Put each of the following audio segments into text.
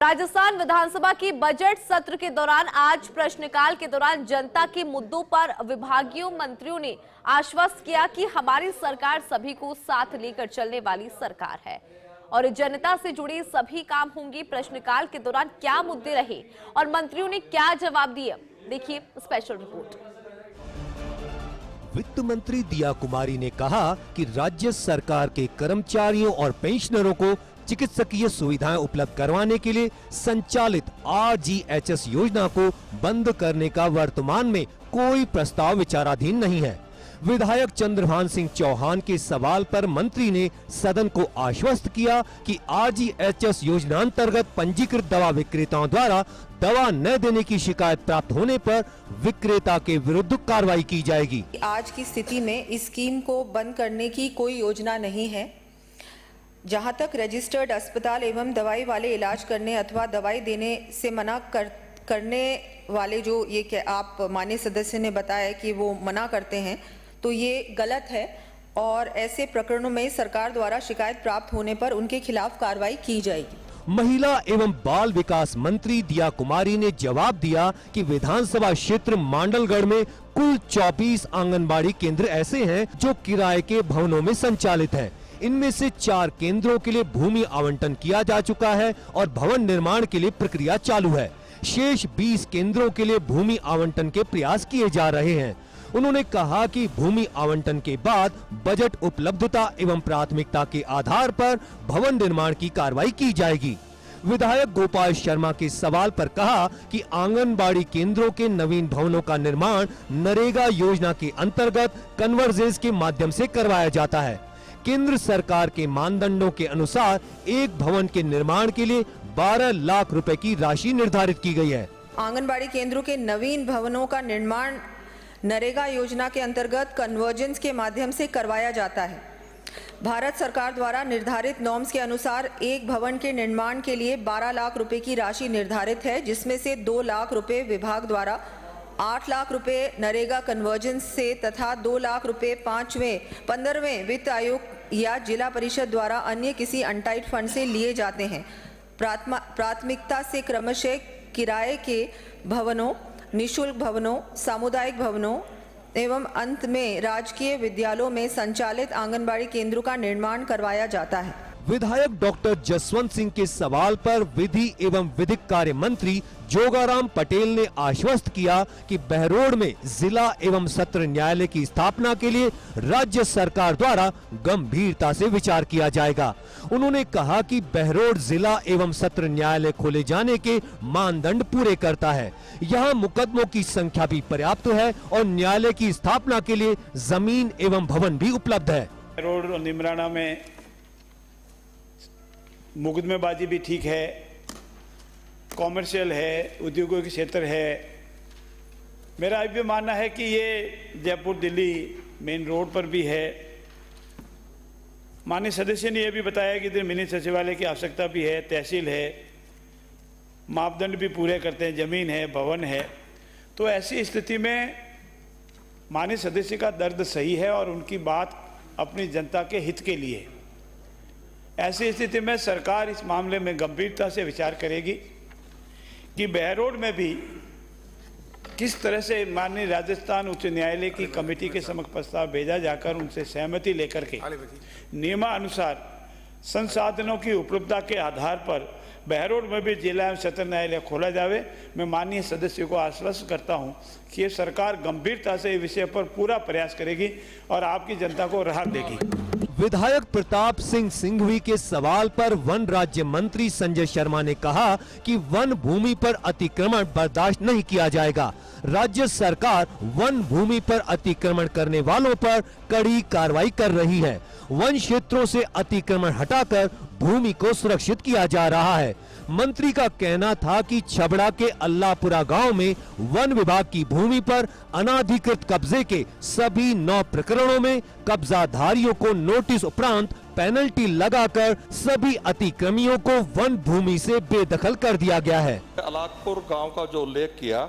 राजस्थान विधानसभा की बजट सत्र के दौरान आज प्रश्नकाल के दौरान जनता के मुद्दों पर विभागीय मंत्रियों ने आश्वस्त किया कि हमारी सरकार सभी को साथ लेकर चलने वाली सरकार है और जनता से जुड़े सभी काम होंगे। प्रश्नकाल के दौरान क्या मुद्दे रहे और मंत्रियों ने क्या जवाब दिए, देखिए स्पेशल रिपोर्ट। वित्त मंत्री दिया कुमारी ने कहा कि राज्य सरकार के कर्मचारियों और पेंशनरों को चिकित्सकीय सुविधाएं उपलब्ध करवाने के लिए संचालित RGHS योजना को बंद करने का वर्तमान में कोई प्रस्ताव विचाराधीन नहीं है। विधायक चंद्रभान सिंह चौहान के सवाल पर मंत्री ने सदन को आश्वस्त किया कि RGHS योजना अंतर्गत पंजीकृत दवा विक्रेताओं द्वारा दवा न देने की शिकायत प्राप्त होने पर विक्रेता के विरुद्ध कार्रवाई की जाएगी। आज की स्थिति में इस स्कीम को बंद करने की कोई योजना नहीं है। जहां तक रजिस्टर्ड अस्पताल एवं दवाई वाले इलाज करने अथवा दवाई देने से मना करने वाले जो ये आप माननीय सदस्य ने बताया कि वो मना करते हैं, तो ये गलत है और ऐसे प्रकरणों में सरकार द्वारा शिकायत प्राप्त होने पर उनके खिलाफ कार्रवाई की जाएगी। महिला एवं बाल विकास मंत्री दिया कुमारी ने जवाब दिया कि विधानसभा क्षेत्र मांडलगढ़ में कुल 24 आंगनबाड़ी केंद्र ऐसे हैं जो किराए के भवनों में संचालित हैं। इनमें से 4 केंद्रों के लिए भूमि आवंटन किया जा चुका है और भवन निर्माण के लिए प्रक्रिया चालू है। शेष 20 केंद्रों के लिए भूमि आवंटन के प्रयास किए जा रहे हैं। उन्होंने कहा कि भूमि आवंटन के बाद बजट उपलब्धता एवं प्राथमिकता के आधार पर भवन निर्माण की कार्रवाई की जाएगी। विधायक गोपाल शर्मा के सवाल पर कहा कि आंगनबाड़ी केंद्रों के नवीन भवनों का निर्माण नरेगा योजना के अंतर्गत कन्वर्जेंस के माध्यम से करवाया जाता है। केंद्र सरकार के मानदंडों के अनुसार एक भवन के निर्माण के लिए 12 लाख रुपए की राशि निर्धारित की गई है। आंगनबाड़ी केंद्रों के नवीन भवनों का निर्माण नरेगा योजना के अंतर्गत कन्वर्जेंस के माध्यम से करवाया जाता है। भारत सरकार द्वारा निर्धारित नॉर्म्स के अनुसार एक भवन के निर्माण के लिए 12 लाख रुपए की राशि निर्धारित है, जिसमें से 2 लाख रुपए विभाग द्वारा, 8 लाख रुपए नरेगा कन्वर्जेंस से तथा 2 लाख रुपए 15वें वित्त आयोग या जिला परिषद द्वारा अन्य किसी अनटाइड फंड से लिए जाते हैं। प्राथमिकता से क्रमशः किराए के भवनों, निःशुल्क भवनों, सामुदायिक भवनों एवं अंत में राजकीय विद्यालयों में संचालित आंगनबाड़ी केंद्रों का निर्माण करवाया जाता है। विधायक डॉक्टर जसवंत सिंह के सवाल पर विधि एवं विधिक कार्य मंत्री जोगाराम पटेल ने आश्वस्त किया कि बहरोड में जिला एवं सत्र न्यायालय की स्थापना के लिए राज्य सरकार द्वारा गंभीरता से विचार किया जाएगा। उन्होंने कहा कि बहरोड जिला एवं सत्र न्यायालय खोले जाने के मानदंड पूरे करता है। यहाँ मुकदमों की संख्या भी पर्याप्त है और न्यायालय की स्थापना के लिए जमीन एवं भवन भी उपलब्ध है। बहरोड और निमराना में मुकदमेबाजी भी ठीक है, कॉमर्शियल है, उद्योगों के क्षेत्र है। मेरा ये भी मानना है कि ये जयपुर दिल्ली मेन रोड पर भी है। माननीय सदस्य ने यह भी बताया कि इधर मिनी सचिवालय की आवश्यकता भी है, तहसील है, मापदंड भी पूरे करते हैं, जमीन है, भवन है। तो ऐसी स्थिति में माननीय सदस्य का दर्द सही है और उनकी बात अपनी जनता के हित के लिए। ऐसी स्थिति में सरकार इस मामले में गंभीरता से विचार करेगी कि बहरोड में भी किस तरह से माननीय राजस्थान उच्च न्यायालय की कमेटी के समक्ष प्रस्ताव भेजा जाकर उनसे सहमति लेकर के नियमानुसार संसाधनों की उपलब्धता के आधार पर बहरोड में भी जिला एवं सत्र न्यायालय खोला जावे। मैं माननीय सदस्यों को आश्वस्त करता हूं कि ये सरकार गंभीरता से इस विषय पर पूरा प्रयास करेगी और आपकी जनता को राहत देगी। विधायक प्रताप सिंह सिंघवी के सवाल पर वन राज्य मंत्री संजय शर्मा ने कहा कि वन भूमि पर अतिक्रमण बर्दाश्त नहीं किया जाएगा। राज्य सरकार वन भूमि पर अतिक्रमण करने वालों पर कड़ी कार्रवाई कर रही है। वन क्षेत्रों से अतिक्रमण हटाकर भूमि को सुरक्षित किया जा रहा है। मंत्री का कहना था कि छबड़ा के अल्लाहपुरा गांव में वन विभाग की भूमि पर अनाधिकृत कब्जे के सभी 9 प्रकरणों में कब्जाधारियों को नोटिस उपरांत पेनल्टी लगाकर सभी अतिक्रमियों को वन भूमि से बेदखल कर दिया गया है। अलाकपुर गांव का जो उल्लेख किया,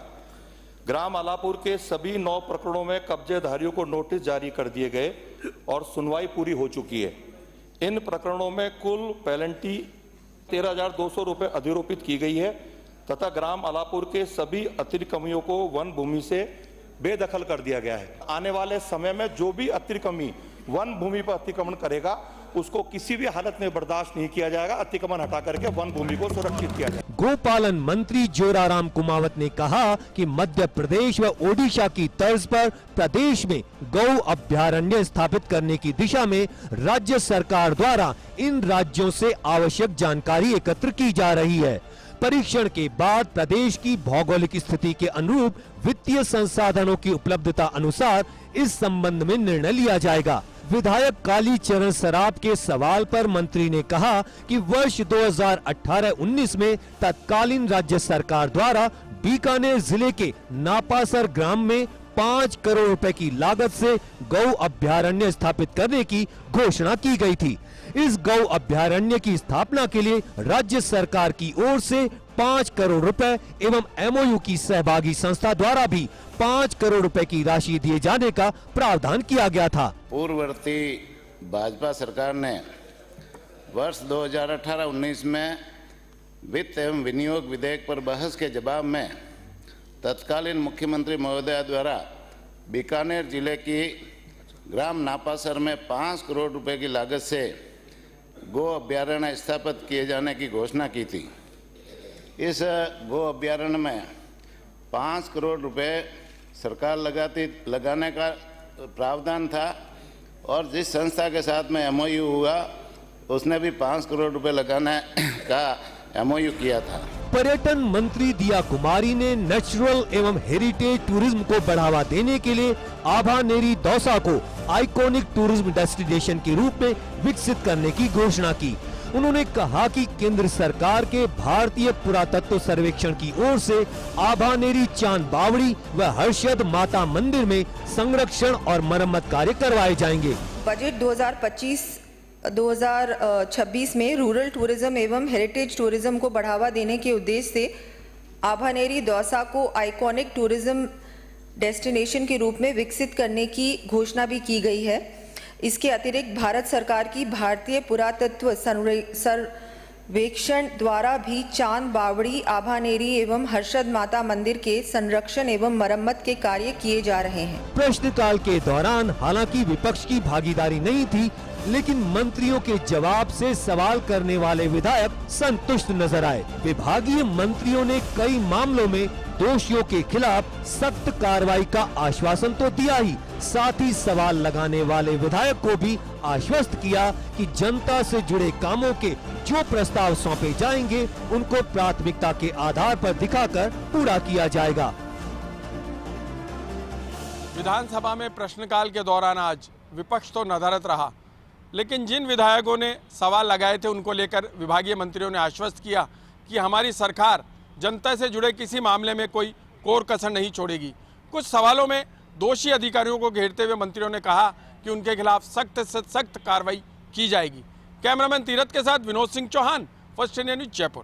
ग्राम अलापुर के सभी 9 प्रकरणों में कब्जेधारियों को नोटिस जारी कर दिए गए और सुनवाई पूरी हो चुकी है। इन प्रकरणों में कुल पेनल्टी 13,200 रुपए अधिरोपित की गई है तथा ग्राम अलापुर के सभी अतिक्रमियों को वन भूमि से बेदखल कर दिया गया है। आने वाले समय में जो भी अतिक्रमी वन भूमि पर अतिक्रमण करेगा उसको किसी भी हालत में बर्दाश्त नहीं किया जाएगा। अतिक्रमण हटा करके वन भूमि को सुरक्षित किया जाएगा। गोपालन मंत्री जोराराम कुमावत ने कहा कि मध्य प्रदेश व ओडिशा की तर्ज पर प्रदेश में गौ अभयारण्य स्थापित करने की दिशा में राज्य सरकार द्वारा इन राज्यों से आवश्यक जानकारी एकत्र की जा रही है। परीक्षण के बाद प्रदेश की भौगोलिक स्थिति के अनुरूप वित्तीय संसाधनों की उपलब्धता अनुसार इस संबंध में निर्णय लिया जाएगा। विधायक काली चरण सराफ के सवाल पर मंत्री ने कहा कि वर्ष 2018-19 में तत्कालीन राज्य सरकार द्वारा बीकानेर जिले के नापासर ग्राम में 5 करोड़ रुपए की लागत से गौ अभयारण्य स्थापित करने की घोषणा की गई थी। इस गौ अभयारण्य की स्थापना के लिए राज्य सरकार की ओर से 5 करोड़ रुपए एवं एमओयू की सहभागी संस्था द्वारा भी 5 करोड़ रुपए की राशि दिए जाने का प्रावधान किया गया था। पूर्ववर्ती भाजपा सरकार ने वर्ष 2018-19 में वित्त एवं विनियोग विधेयक पर बहस के जवाब में तत्कालीन मुख्यमंत्री महोदया द्वारा बीकानेर जिले की ग्राम नापासर में 5 करोड़ रुपए की लागत से गो अभयारण्य स्थापित किए जाने की घोषणा की थी। इस गो अभयारण्य में 5 करोड़ रुपए सरकार लगाने का प्रावधान था और जिस संस्था के साथ में एमओयू हुआ उसने भी 5 करोड़ रुपए लगाने का एमओयू किया था। पर्यटन मंत्री दिया कुमारी ने नेचुरल एवं हेरिटेज टूरिज्म को बढ़ावा देने के लिए आभानेरी दौसा को आइकॉनिक टूरिज्म डेस्टिनेशन के रूप में विकसित करने की घोषणा की। उन्होंने कहा कि केंद्र सरकार के भारतीय पुरातत्व सर्वेक्षण की ओर से आभानेरी चांद बावड़ी व हर्षद माता मंदिर में संरक्षण और मरम्मत कार्य करवाए जाएंगे। बजट 2025-2026 में रूरल टूरिज्म एवं हेरिटेज टूरिज्म को बढ़ावा देने के उद्देश्य से आभानेरी दौसा को आइकॉनिक टूरिज्म डेस्टिनेशन के रूप में विकसित करने की घोषणा भी की गई है। इसके अतिरिक्त भारत सरकार की भारतीय पुरातत्व सर्वेक्षण द्वारा भी चांद बावड़ी आभानेरी एवं हर्षद माता मंदिर के संरक्षण एवं मरम्मत के कार्य किए जा रहे हैं। प्रश्नकाल के दौरान हालांकि विपक्ष की भागीदारी नहीं थी, लेकिन मंत्रियों के जवाब से सवाल करने वाले विधायक संतुष्ट नजर आए। विभागीय मंत्रियों ने कई मामलों में दोषियों के खिलाफ सख्त कार्रवाई का आश्वासन तो दिया ही, साथ ही सवाल लगाने वाले विधायक को भी आश्वस्त किया कि जनता से जुड़े कामों के जो प्रस्ताव सौंपे जाएंगे उनको प्राथमिकता के आधार पर दिखाकर पूरा किया जाएगा। विधानसभा में प्रश्नकाल के दौरान आज विपक्ष तो नदारद रहा, लेकिन जिन विधायकों ने सवाल लगाए थे उनको लेकर विभागीय मंत्रियों ने आश्वस्त किया कि हमारी सरकार जनता से जुड़े किसी मामले में कोई कोर कसर नहीं छोड़ेगी। कुछ सवालों में दोषी अधिकारियों को घेरते हुए मंत्रियों ने कहा कि उनके खिलाफ सख्त से सख्त कार्रवाई की जाएगी। कैमरामैन तीरथ के साथ Vinod Singh Chauhan, first India news, Jaipur.